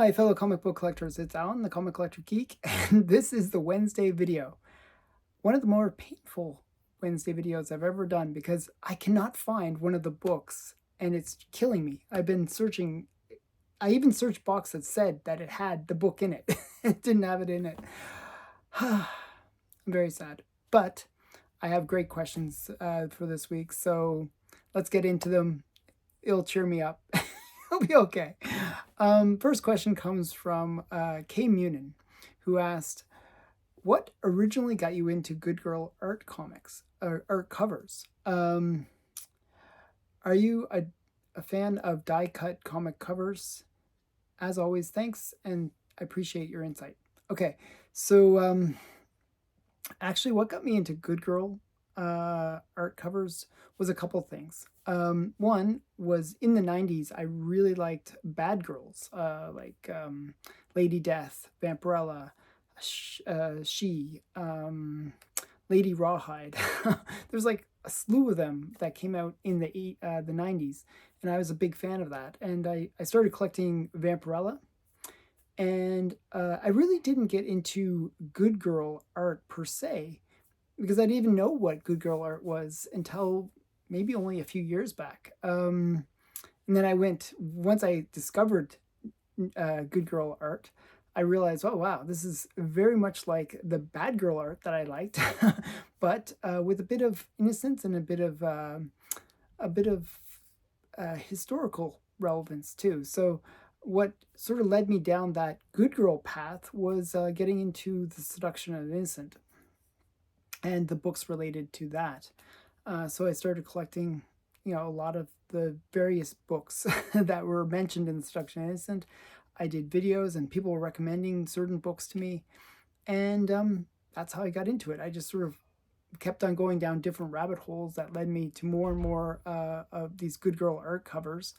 my fellow comic book collectors, it's Alan, the Comic Collector Geek, and this is the Wednesday video. One of the more painful Wednesday videos I've ever done because I cannot find one of the books and it's killing me. I've been searching, I even searched box that said that it had the book in it. It didn't have it in it. I'm very sad, but I have great questions for this week, so let's get into them. It'll cheer me up. It'll be okay. First question comes from Kay Munin, who asked, what originally got you into Good Girl art comics, or art covers? Are you a fan of die-cut comic covers? As always, thanks, and I appreciate your insight. Okay, so actually what got me into Good Girl art covers was a couple things. One was in the 90s, I really liked bad girls, like Lady Death, Vampirella, She, Lady Rawhide. There's like a slew of them that came out in the 90s, and I was a big fan of that. And I started collecting Vampirella, and I really didn't get into Good Girl art per se, because I didn't even know what Good Girl art was until maybe only a few years back. And then once I discovered Good Girl art, I realized, oh wow, this is very much like the bad girl art that I liked, but with a bit of innocence and a bit of historical relevance too. So what sort of led me down that good girl path was getting into The Seduction of the Innocent and the books related to that. So I started collecting, a lot of the various books that were mentioned in The Seduction of the Innocent. I did videos and people were recommending certain books to me, and that's how I got into it. I just sort of kept on going down different rabbit holes that led me to more and more of these Good Girl art covers.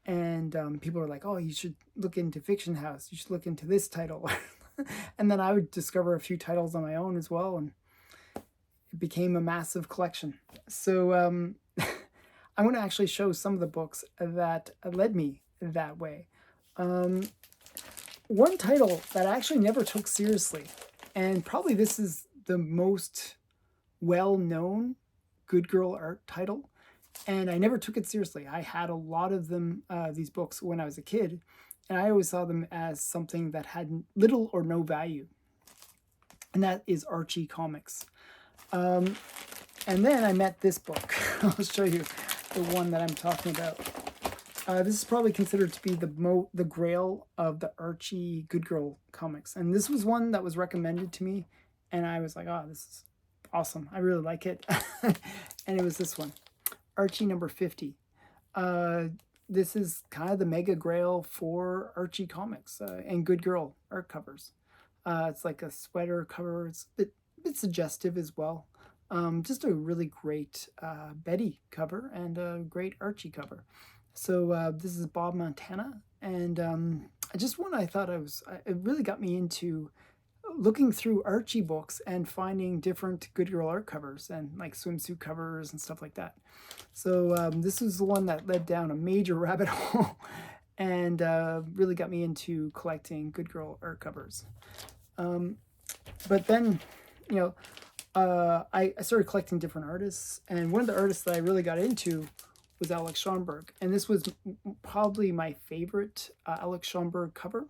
And people were like, oh, you should look into Fiction House. You should look into this title. And then I would discover a few titles on my own as well, and it became a massive collection. So I'm going to actually show some of the books that led me that way. One title that I actually never took seriously, and probably this is the most well-known Good Girl art title, and I never took it seriously. I had a lot of them, these books, when I was a kid, and I always saw them as something that had little or no value, and that is Archie comics. And then I met this book. I'll show you the one that I'm talking about. This is probably considered to be the grail of the Archie Good Girl comics, and this was one that was recommended to me, and I was like, oh, this is awesome. I really like it. And it was this one, Archie number 50. This is kind of the mega grail for Archie comics and Good Girl art covers. It's like a sweater cover. It's a bit suggestive as well. Just a really great Betty cover and a great Archie cover. So this is Bob Montana, and I thought it really got me into looking through Archie books and finding different Good Girl art covers and like swimsuit covers and stuff like that. So this is the one that led down a major rabbit hole and really got me into collecting Good Girl art covers. But then, I started collecting different artists, and one of the artists that I really got into was Alex Schomburg, and this was probably my favorite Alex Schomburg cover,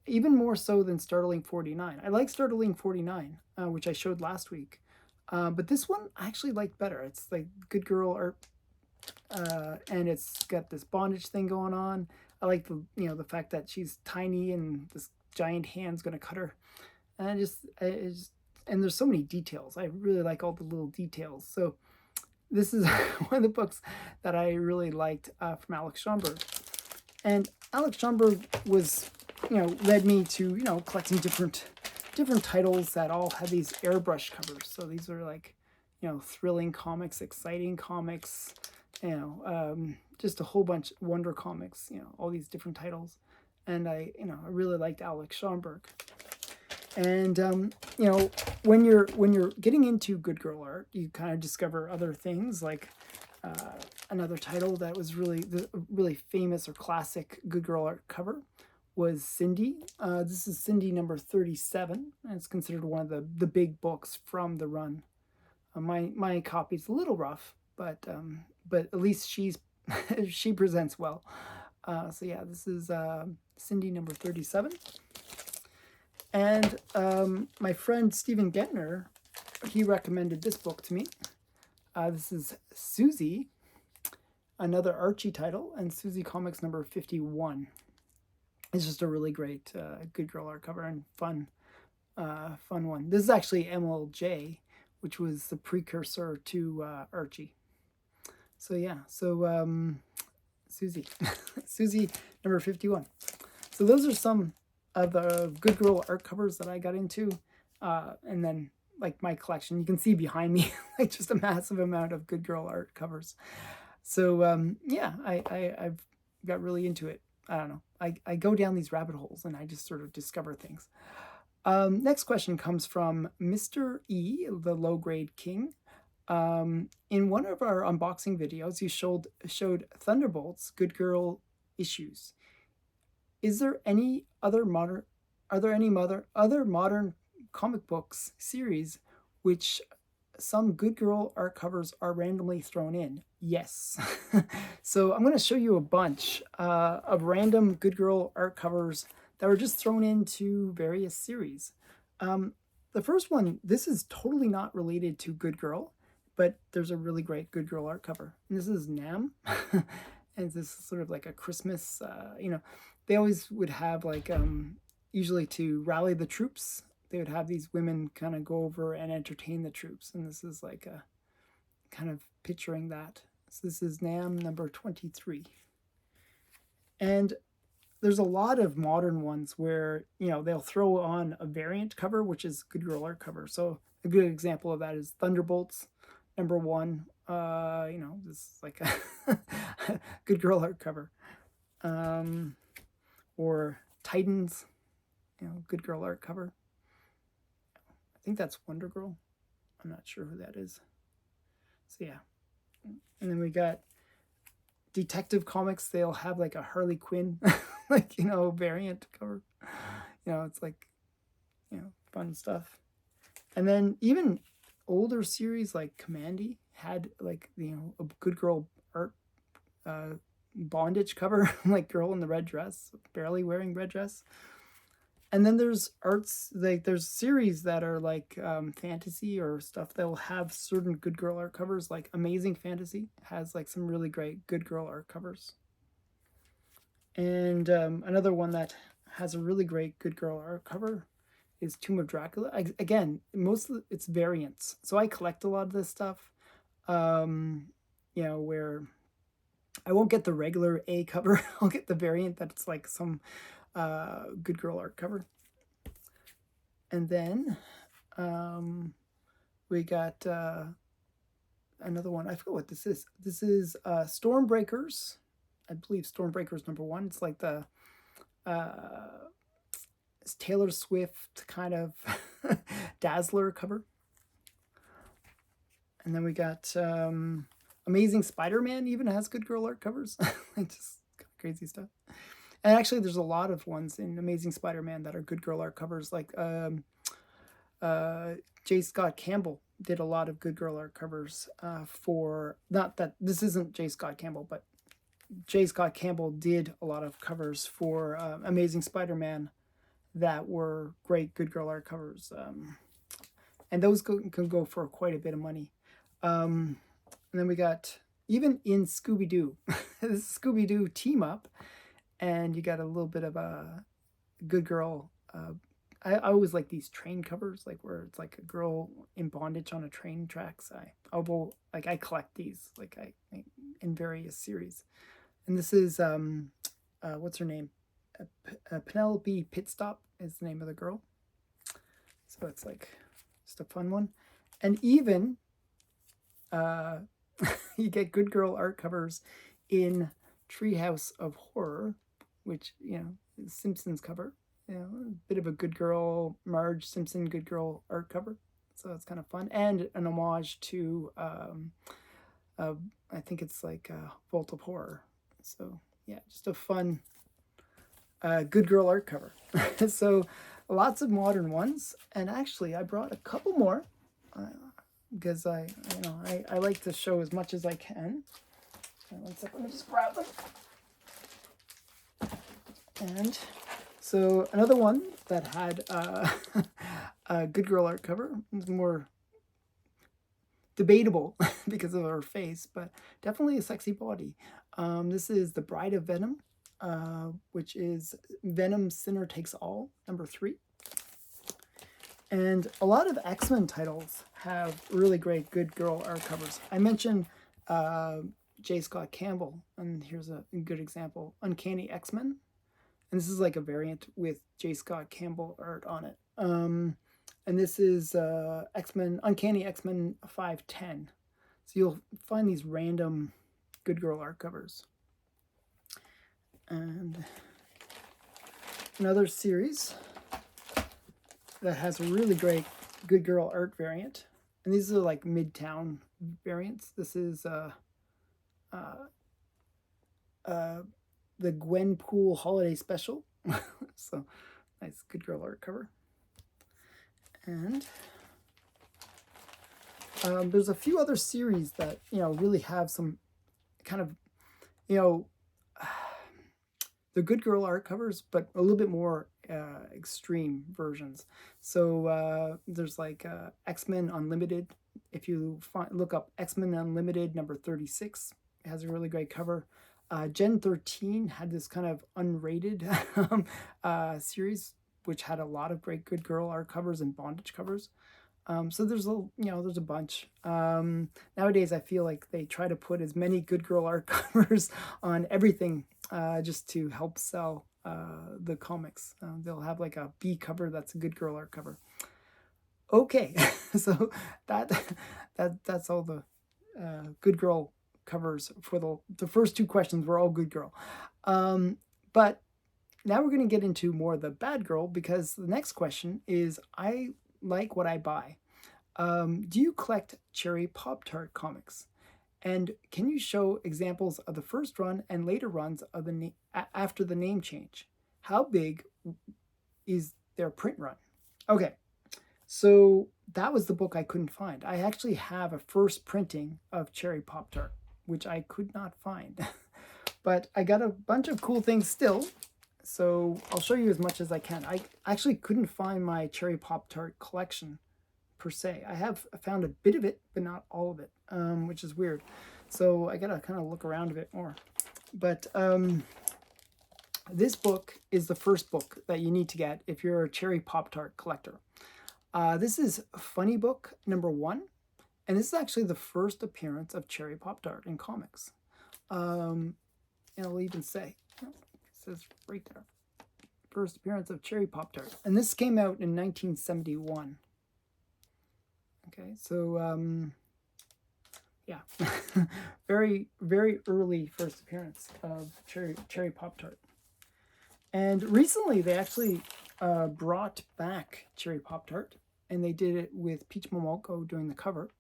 even more so than Startling 49. I like Startling 49, which I showed last week, but this one I actually liked better. It's like Good Girl art, and it's got this bondage thing going on. I like the fact that she's tiny and this giant hand's gonna cut her, and and there's so many details. I really like all the little details. So this is one of the books that I really liked from Alex Schomburg. And Alex Schomburg was, led me to, collecting different titles that all had these airbrush covers. So these are like, thrilling comics, exciting comics, just a whole bunch of Wonder Comics, all these different titles. And I really liked Alex Schomburg. And when you're getting into Good Girl art, you kind of discover other things, like another title that was really famous or classic Good Girl art cover was Cindy. This is Cindy number 37, and it's considered one of the big books from the run. My copy's a little rough, but at least she presents well. So yeah, this is Cindy number 37. And my friend Stephen Gettner, he recommended this book to me. This is Susie, another Archie title, and Susie Comics number 51. It's just a really great good girl art cover and fun one. This is actually MLJ, which was the precursor to Archie. So yeah, so Susie, Susie number 51. So those are some of the good girl art covers that I got into, and then like my collection, you can see behind me like just a massive amount of good girl art covers. So yeah, I've got really into it. I don't know. I go down these rabbit holes and I just sort of discover things. Next question comes from Mr. E, the low grade king. In one of our unboxing videos, you showed Thunderbolts good girl issues. Is there any other modern comic books series which some good girl art covers are randomly thrown in? Yes. So I'm going to show you a bunch of random good girl art covers that were just thrown into various series. The first one, this is totally not related to good girl, but there's a really great good girl art cover. And this is Nam. And this is sort of like a Christmas, they always would have like, usually to rally the troops, they would have these women kind of go over and entertain the troops. And this is like a kind of picturing that. So this is Nam number 23. And there's a lot of modern ones where, they'll throw on a variant cover, which is good girl art cover. So a good example of that is Thunderbolts number 1. This is like a good girl art cover. Or Titans, good girl art cover. I think that's Wonder Girl. I'm not sure who that is. So yeah. And then we got Detective Comics. They'll have like a Harley Quinn, variant cover. It's like, fun stuff. And then even older series like Commandy had like, a good girl art bondage cover, like girl in the red dress, barely wearing red dress. And then there's arts, like there's series that are like fantasy or stuff that will have certain good girl art covers, like Amazing Fantasy has like some really great good girl art covers. And another one that has a really great good girl art cover is Tomb of Dracula. Again, mostly it's variants. So I collect a lot of this stuff, where I won't get the regular A cover. I'll get the variant that's like some good girl art cover. And then we got another one. I forget what this is. This is Stormbreakers. I believe Stormbreakers number 1. It's like the it's Taylor Swift kind of Dazzler cover. And then we got Amazing Spider-Man even has good girl art covers. Just crazy stuff. And actually, there's a lot of ones in Amazing Spider-Man that are good girl art covers. Like J. Scott Campbell did a lot of good girl art covers for, not that this isn't J. Scott Campbell, but J. Scott Campbell did a lot of covers for Amazing Spider-Man that were great good girl art covers. And those can go for quite a bit of money. And then we got, even in Scooby-Doo, this Scooby-Doo team up, and you got a little bit of a good girl. I always like these train covers, like where it's like a girl in bondage on a train tracks. I collect these, like in various series. And this is what's her name? Penelope Pitstop is the name of the girl. So it's like just a fun one. And even you get good girl art covers in Treehouse of Horror, which, is Simpsons cover. A bit of a good girl, Marge Simpson good girl art cover. So it's kind of fun. And an homage to, I think it's like Vault of Horror. So yeah, just a fun Good Girl art cover. So lots of modern ones, and actually I brought a couple more because I like to show as much as I can. One second, let me just grab them. And so another one that had a Good Girl art cover, more debatable because of her face, but definitely a sexy body. This is The Bride of Venom, which is Venom Sinner Takes All, #3. And a lot of X-Men titles have really great Good Girl art covers. I mentioned J. Scott Campbell, and here's a good example, Uncanny X-Men. And this is like a variant with J. Scott Campbell art on it. And this is X-Men, Uncanny X-Men 510. So you'll find these random Good Girl art covers. And another series that has a really great Good Girl art variant. And these are like Midtown variants. This is the Gwenpool Holiday Special. So nice Good Girl art cover. And there's a few other series that, really have some kind of, they're Good Girl art covers, but a little bit more extreme versions. So there's like X-Men Unlimited. If you look up X-Men Unlimited #36, it has a really great cover. Gen 13 had this kind of unrated series, which had a lot of great Good Girl art covers and bondage covers. So there's there's a bunch. Nowadays, I feel like they try to put as many Good Girl art covers on everything just to help sell the comics. They'll have like a B cover that's a Good Girl art cover. Okay, so that's all the Good Girl covers for the first two questions were all Good Girl. But now we're going to get into more of the Bad Girl, because the next question is, I like what I buy. Do you collect Cherry Poptart comics? And can you show examples of the first run and later runs of the after the name change? How big is their print run? Okay, so that was the book I couldn't find. I actually have a first printing of Cherry Poptart, which I could not find. But I got a bunch of cool things still, so I'll show you as much as I can. I actually couldn't find my Cherry Poptart collection per se. I have found a bit of it, but not all of it, which is weird. So I gotta kind of look around a bit more. But this book is the first book that you need to get if you're a Cherry Poptart collector. This is Funny Book #1, and this is actually the first appearance of Cherry Poptart in comics. And I'll even say, it says right there, first appearance of Cherry Poptart. And this came out in 1971. Okay, so yeah, very, very early first appearance of Cherry Poptart. And recently they actually brought back Cherry Poptart, and they did it with Peach Momoko doing the cover.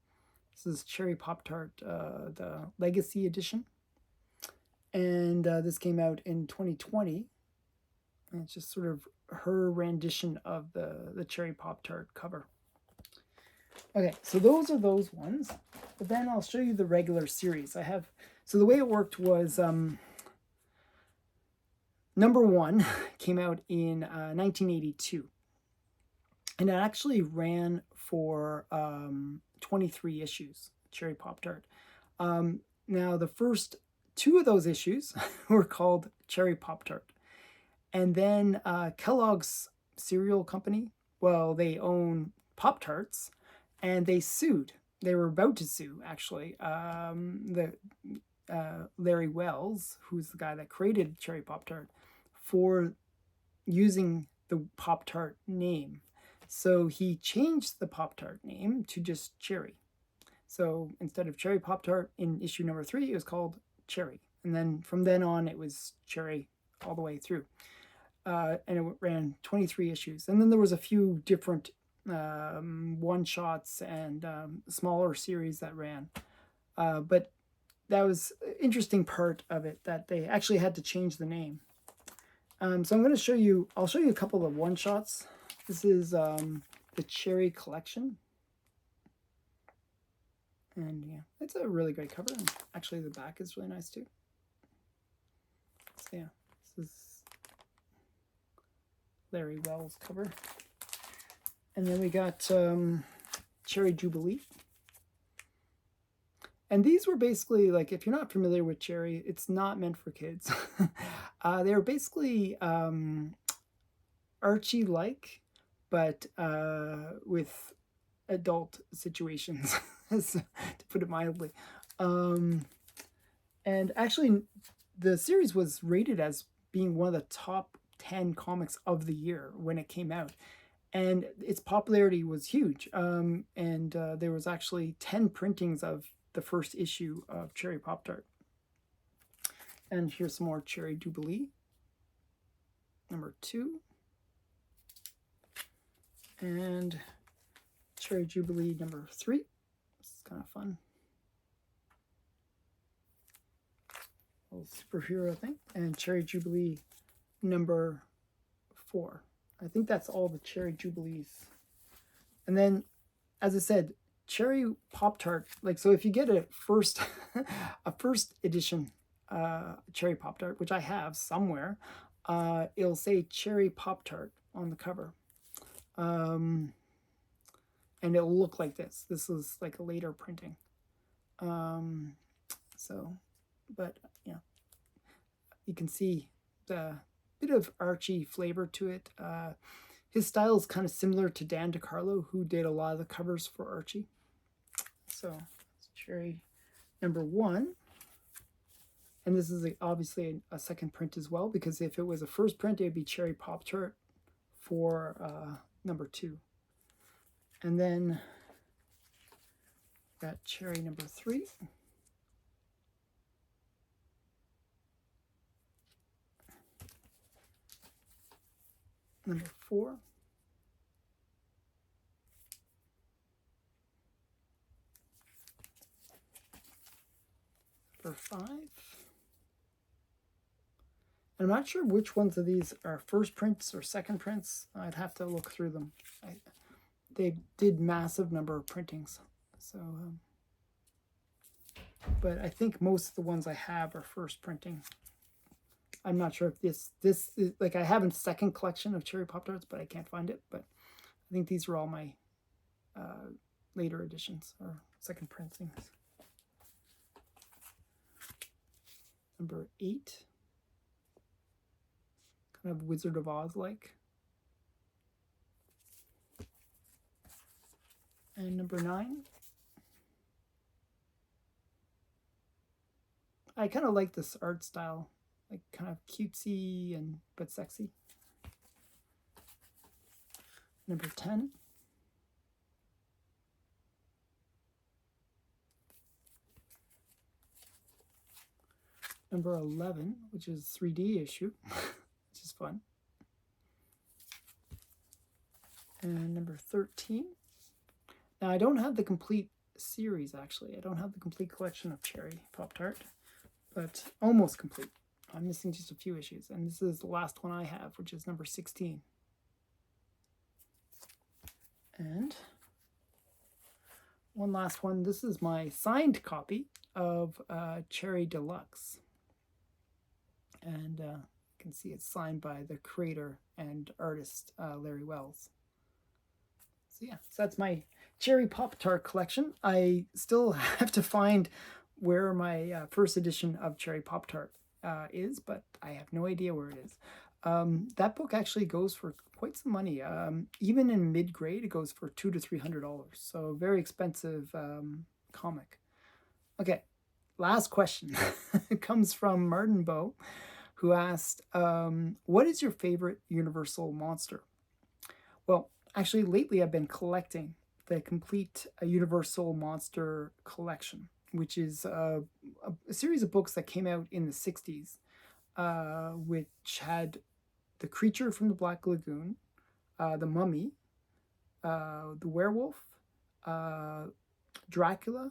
This is Cherry Poptart, the Legacy Edition. And this came out in 2020. And it's just sort of her rendition of the Cherry Poptart cover. Okay, so those are those ones. But then I'll show you the regular series. So the way it worked was #1 came out in 1982. And it actually ran for 23 issues, Cherry Poptart. Now, the first 2 of those issues were called Cherry Poptart. And then Kellogg's cereal company, well, they own Pop-Tarts, and they sued. They were about to sue, actually, Larry Wells, who's the guy that created Cherry Poptart, for using the Pop-Tart name. So he changed the Pop-Tart name to just Cherry. So instead of Cherry Poptart in issue #3, it was called Cherry. And then from then on, it was Cherry all the way through. And it ran 23 issues. And then there was a few different one-shots and smaller series that ran. But that was an interesting part of it, that they actually had to change the name. So I'm going to show you, I'll show you a couple of one-shots. This is the Cherry collection. And yeah, it's a really great cover. And actually, the back is really nice too. So yeah, this is Larry Wells cover. And then we got Cherry Jubilee. And these were basically, like, if you're not familiar with Cherry, it's not meant for kids. They were basically Archie-like, but with adult situations, to put it mildly. And actually, the series was rated as being one of the top 10 comics of the year when it came out. And its popularity was huge. And there was actually 10 printings of the first issue of Cherry Poptart. And here's some more Cherry Jubilee, number 2. And Cherry Jubilee number 3. This is kind of fun. A little superhero thing. And Cherry Jubilee number 4. I think that's all the Cherry Jubilees. And then, as I said, Cherry Poptart, like, so if you get a first edition Cherry Poptart, which I have somewhere, it'll say Cherry Poptart on the cover. And it'll look like this. This is like a later printing. So, but yeah, you can see the bit of Archie flavor to it. His style is kind of similar to Dan DeCarlo, who did a lot of the covers for Archie. So, Cherry number 1. And this is obviously a second print as well, because if it was a first print, it would be Cherry Poptart for number 2. And then got Cherry number 3. Number 4. Number 5. I'm not sure which ones of these are first prints or second prints. I'd have to look through them. They did massive number of printings. So, but I think most of the ones I have are first printing. I'm not sure if this is, like, I have a second collection of Cherry Pop-Tarts, but I can't find it. But I think these are all my later editions or second printings. Number 8. Kind of Wizard of Oz like. And number 9. I kind of like this art style, like kind of cutesy and but sexy. Number 10. Number 11, which is 3D issue, which is fun. And number 13. Now, I don't have the complete series, actually. I don't have the complete collection of Cherry Poptart, but almost complete. I'm missing just a few issues, and this is the last one I have, which is number 16. And one last one. This is my signed copy of Cherry Deluxe. And you can see it's signed by the creator and artist, Larry Wells. So yeah, so that's my Cherry Pop-Tart collection. I still have to find where my first edition of Cherry Pop-Tart is, but I have no idea where it is. That book actually goes for quite some money. Even in mid-grade, it goes for $200 to $300. So very expensive comic. Okay, last question. It comes from Martin Bow, who asked, what is your favorite Universal monster? Well, actually, lately I've been collecting the complete Universal Monster collection, which is a series of books that came out in the 60s, which had the creature from the Black Lagoon, the mummy, the werewolf, Dracula,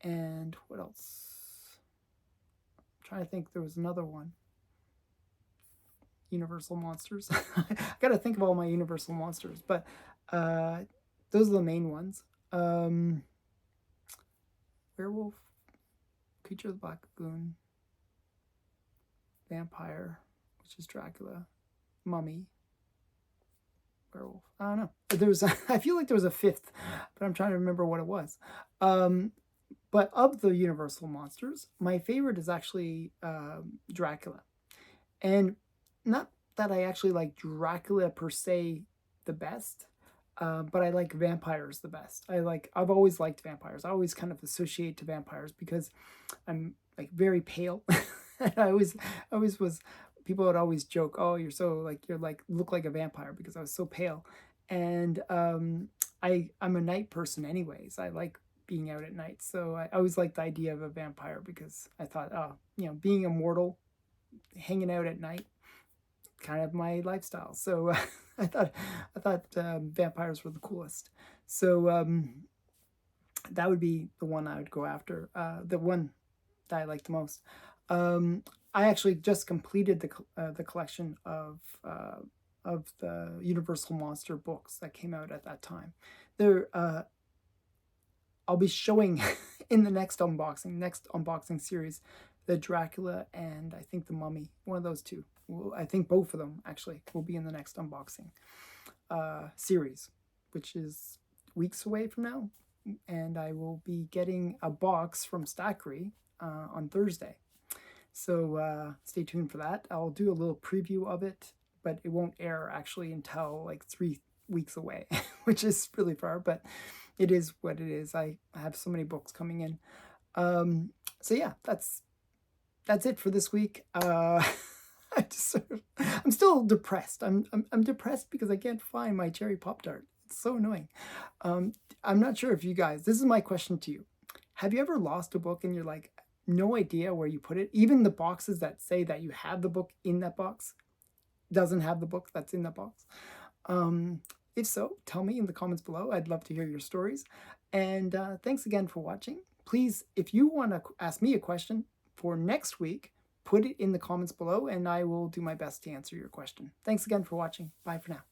and what else? I'm trying to think, there was another one. Universal monsters. I gotta think of all my Universal monsters, but those are the main ones. Werewolf, Creature of the Black Lagoon, Vampire, which is Dracula, Mummy, Werewolf. I don't know. I feel like there was a fifth, but I'm trying to remember what it was. But of the Universal monsters, my favorite is actually Dracula. And not that I actually like Dracula per se the best, but I like vampires the best. I've always liked vampires. I always kind of associate to vampires because I'm like very pale. I always was. People would always joke, "Oh, you're like look like a vampire," because I was so pale. And I'm a night person anyways. I like being out at night, so I always liked the idea of a vampire because I thought, oh, being immortal, hanging out at night, kind of my lifestyle. So I thought vampires were the coolest. So that would be the one I would go after. The one that I like the most. I actually just completed the collection of the Universal Monster books that came out at that time. I'll be showing in the next unboxing series, the Dracula and I think the Mummy, one of those two. I think both of them actually will be in the next unboxing series, which is weeks away from now. And I will be getting a box from Stackery on Thursday. So stay tuned for that. I'll do a little preview of it, but it won't air actually until like 3 weeks away, which is really far, but it is what it is. I have so many books coming in. So yeah, that's it for this week. I'm still depressed. I'm depressed because I can't find my Cherry Poptart. It's so annoying. I'm not sure if you guys, this is my question to you. Have you ever lost a book and you're like, no idea where you put it? Even the boxes that say that you have the book in that box doesn't have the book that's in that box. If so, tell me in the comments below. I'd love to hear your stories. And thanks again for watching. Please, if you want to ask me a question for next week, put it in the comments below and I will do my best to answer your question. Thanks again for watching. Bye for now.